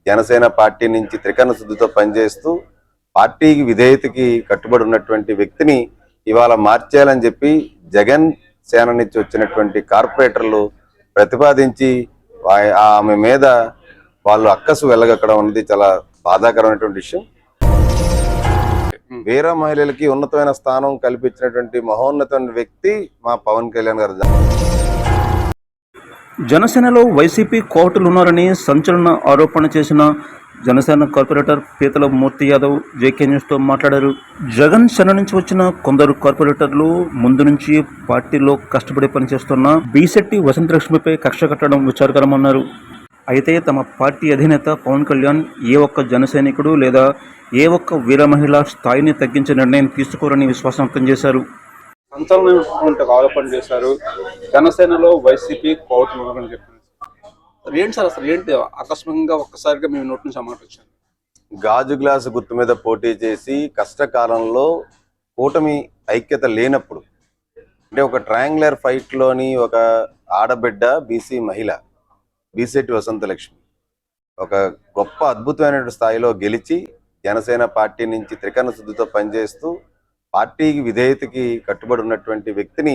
Janasena party నుంచి త్రికరణ శుద్ధితో పనిచేస్తూ పార్టీకి విధేయతకి కట్టుబడి ఉన్నటువంటి వ్యక్తిని ఇవాళ మార్చేయాలని చెప్పి జగన్ సేన నుంచి వచ్చినటువంటి కార్పొరేటర్లు ప్రతిపాదించి ఆమె మీద వాళ్ళు అక్కసు వెళ్ళగక్కడం అనేది చాలా బాధాకరమైనటువంటి విషయం. వీర మహిళలకి ఉన్నతమైన స్థానం కల్పించినటువంటి మహోన్నతమైన వ్యక్తి మా పవన్ కళ్యాణ్ గారు. జనసేనలో వైసీపీ కోటలు ఉన్నారని సంచలన ఆరోపణ చేసిన జనసేన కార్పొరేటర్ పీతల మూర్తి యాదవ్ జేకే న్యూస్తో మాట్లాడారు. జగన్ సేన నుంచి వచ్చిన కొందరు కార్పొరేటర్లు ముందు నుంచి పార్టీలో కష్టపడి పనిచేస్తున్న బీశెట్టి వసంతలక్ష్మిపై కక్ష కట్టడం విచారకరమన్నారు. అయితే తమ పార్టీ అధినేత పవన్ కళ్యాణ్ ఏ ఒక్క జనసైనికుడు లేదా ఏ ఒక్క వీర మహిళ స్థాయిని తగ్గించే నిర్ణయం తీసుకోరని విశ్వాసం వ్యక్తం చేశారు. సంచలనమైనటువంటి ఆరోపణ చేశారు. జనసేనలో వైసీపీ కోటలు ఉన్నారని చెప్పారు. ఏంటి సార్ అసలు ఏంటి ఆకస్మికంగా ఒక్కసారిగా మేము నోటి నుంచి అమాట వచ్చాను? గాజు గ్లాసు గుర్తు మీద పోటీ చేసి కష్టకాలంలో కూటమి ఐక్యత లేనప్పుడు, అంటే ఒక ట్రయాంగులర్ ఫైట్లోని ఒక ఆడబిడ్డ బీసీ మహిళ బీశెట్టి వసంతలక్ష్మి ఒక గొప్ప అద్భుతమైన స్థాయిలో గెలిచి జనసేన పార్టీ నుంచి త్రికరణ శుద్ధితో పనిచేస్తూ పార్టీకి విధేయతకి కట్టుబడి ఉన్నటువంటి వ్యక్తిని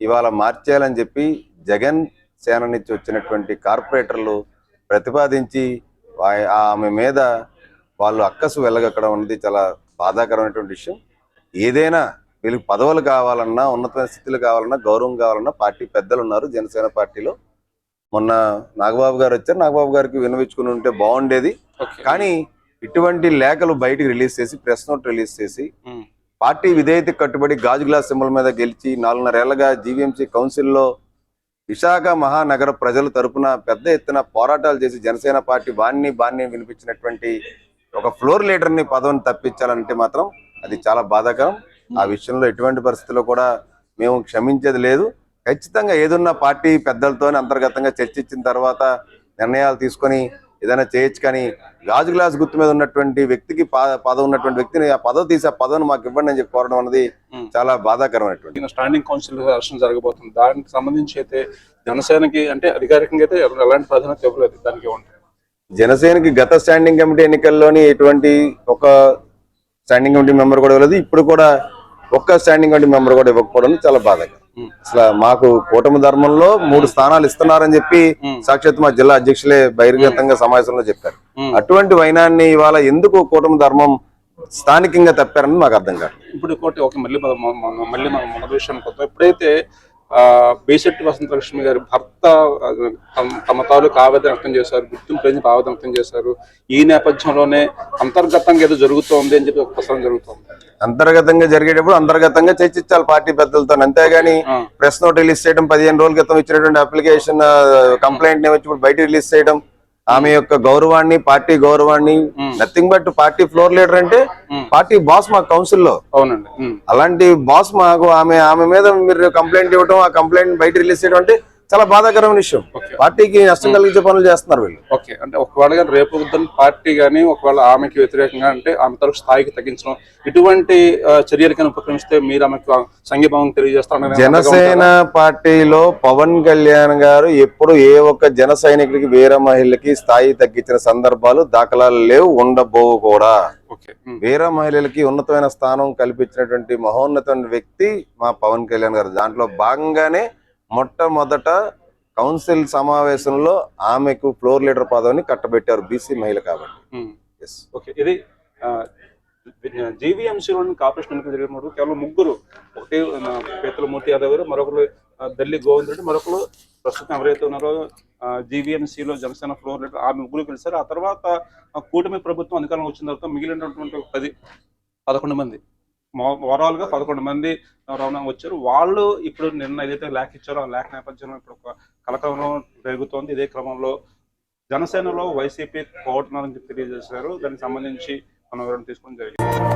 ఇవాళ మార్చేయాలని చెప్పి జగన్ సేన నుంచి వచ్చినటువంటి కార్పొరేటర్లు ప్రతిపాదించి ఆమె మీద వాళ్ళు అక్కసు వెళ్ళగక్కడం అనేది చాలా బాధాకరమైనటువంటి విషయం. ఏదైనా వీళ్ళకి పదవులు కావాలన్నా, ఉన్నతమైన స్థితులు కావాలన్నా, గౌరవం కావాలన్నా పార్టీ పెద్దలు ఉన్నారు జనసేన పార్టీలో. మొన్న నాగబాబు గారు వచ్చారు, నాగబాబు గారికి వినవించుకుని ఉంటే బాగుండేది. కానీ ఇటువంటి లేఖలు బయటికి రిలీజ్ చేసి, ప్రెస్ నోట్ రిలీజ్ చేసి పార్టీ విధేయతకు కట్టుబడి గాజు గ్లాస్ సింబల్ మీద గెలిచి 4.5 ఏళ్లుగా జీవీఎంసీ కౌన్సిల్లో విశాఖ మహానగర ప్రజల తరపున పెద్ద ఎత్తున పోరాటాలు చేసి జనసేన పార్టీ బాణ్ణి వినిపించినటువంటి ఒక ఫ్లోర్ లీడర్ని పదవిని తప్పించాలంటే మాత్రం అది చాలా బాధాకరం. ఆ విషయంలో ఎటువంటి పరిస్థితుల్లో కూడా మేము క్షమించేది లేదు. ఖచ్చితంగా ఏదున్న పార్టీ పెద్దలతో అంతర్గతంగా చర్చించిన తర్వాత నిర్ణయాలు తీసుకొని ఏదైనా చేయొచ్చు. కానీ గాజు గ్లాస్ గుర్తు మీద ఉన్నటువంటి వ్యక్తికి పదవి ఉన్నటువంటి వ్యక్తిని ఆ పదవి తీసి ఆ పదవిని మాకు ఇవ్వండి అని చెప్పి కోరడం అనేది చాలా బాధాకరమైనటువంటి. స్టాండింగ్ కౌన్సిల్ ఎలక్షన్ జరగబోతుంది. దానికి సంబంధించి అయితే జనసేనకి అంటే అధికారికంగా అయితే ఎలాంటి ప్రాధాన్యత ఇవ్వలేదు. దానికి జనసేనకి గత స్టాండింగ్ కమిటీ ఎన్నికల్లోని ఎటువంటి ఒక స్టాండింగ్ కమిటీ మెంబర్ కూడా ఇవ్వలేదు. ఇప్పుడు కూడా ఒక్క స్టాండింగ్ కమిటీ మెంబర్ కూడా ఇవ్వకపోవడం చాలా బాధాకరం. అసలు మాకు కూటమి ధర్మంలో 3 స్థానాలు ఇస్తున్నారని చెప్పి సాక్షాత్ మా జిల్లా అధ్యక్షులే బహిర్గతంగా సమావేశంలో చెప్పారు. అటువంటి వైనాన్ని ఇవాళ ఎందుకు కూటమి ధర్మం స్థానికంగా తప్పారని మాకు అర్థం కాదు. ఇప్పుడు మళ్ళీ మన మొదటి విషయానికి వద్దాం. ఎప్పుడైతే బీశెట్టి వసంతలక్ష్మి గారి భర్త తమ తాలూకు ఆవేదన వ్యక్తం చేశారు, గుర్తింపు ఆవేదన వ్యక్తం చేశారు. ఈ నేపథ్యంలోనే అంతర్గతంగా ఏదో జరుగుతోంది అని చెప్పి ఒక ప్రసారం జరుగుతోంది. అంతర్గతంగా జరిగేటప్పుడు అంతర్గతంగా చర్చించాలి పార్టీ పెద్దలతో. అంతేగాని ప్రెస్ నోట్ రిలీజ్ చేయడం, 15 రోజుల క్రితం ఇచ్చినటువంటి అప్లికేషన్ కంప్లైంట్ ని వచ్చి బయట రిలీజ్ చేయడం, ఆమె యొక్క గౌరవాన్ని, పార్టీ గౌరవాన్ని, nothing but party floor leader అంటే పార్టీ బాస్ మా కౌన్సిల్లో. అవునండి. అలాంటి బాస్ మాకు ఆమె మీద మీరు కంప్లైంట్ ఇవ్వడం, ఆ కంప్లైంట్ బయట రిలీజ్ చేయడం అంటే చాలా బాధాకరమైన విషయం. పార్టీకి నష్టం కలిగించే పనులు చేస్తున్నారు వీళ్ళు. ఓకే, అంటే ఒకవేళ రేపు పార్టీ కానీ ఒకవేళ ఆమెకి వ్యతిరేకంగా అంటే ఆమె తరపు స్థాయికి తగ్గించడం ఇటువంటి చర్యలకైనా ఉపక్రమిస్తే మీరు ఆమెకు సంఘీభావం తెలియజేస్తారు. జనసేన పార్టీలో పవన్ కళ్యాణ్ గారు ఎప్పుడు ఏ ఒక్క జన సైనికుడికి, వీర మహిళకి స్థాయి తగ్గించిన సందర్భాలు దాఖలాలు లేవు, ఉండబోవు కూడా. వీర మహిళలకి ఉన్నతమైన స్థానం కల్పించినటువంటి మహోన్నతమైన వ్యక్తి మా పవన్ కళ్యాణ్ గారు. దాంట్లో భాగంగానే మొట్టమొదట కౌన్సిల్ సమావేశంలో ఆమెకు ఫ్లోర్ లీడర్ పదవిని కట్టబెట్టారు, బీసీ మహిళ కాబట్టి. ఇది జీవీఎంసీలోని కార్పొరేషన్ ఎన్నికలు జరిగినప్పుడు కేవలం 3, ఒకటి పీతల మూర్తి యాదవ్ గారు, మరొకరు దల్లి గోవింద్ రెడ్డి, మరొకరు ప్రస్తుతం ఎవరైతే ఉన్నారో జీవీఎంసీలో జనసేన ఫ్లోర్ లీడర్, ఆ 3 కలిసారు. ఆ తర్వాత కూటమి ప్రభుత్వం అధికారంలో వచ్చిన తర్వాత మిగిలినటువంటి 11 మంది, ఓవరాల్ గా 11 మంది రవాణా వచ్చారు. వాళ్ళు ఇప్పుడు నిన్న ఏదైతే లేఖ ఇచ్చారో ఆ లేఖ నేపథ్యంలో ఇప్పుడు ఒక కలకలం పెరుగుతోంది. ఇదే క్రమంలో జనసేనలో వైసీపీ కోటనని తెలియజేశారు. దానికి సంబంధించి మనం వివరణ తీసుకోవడం జరిగింది.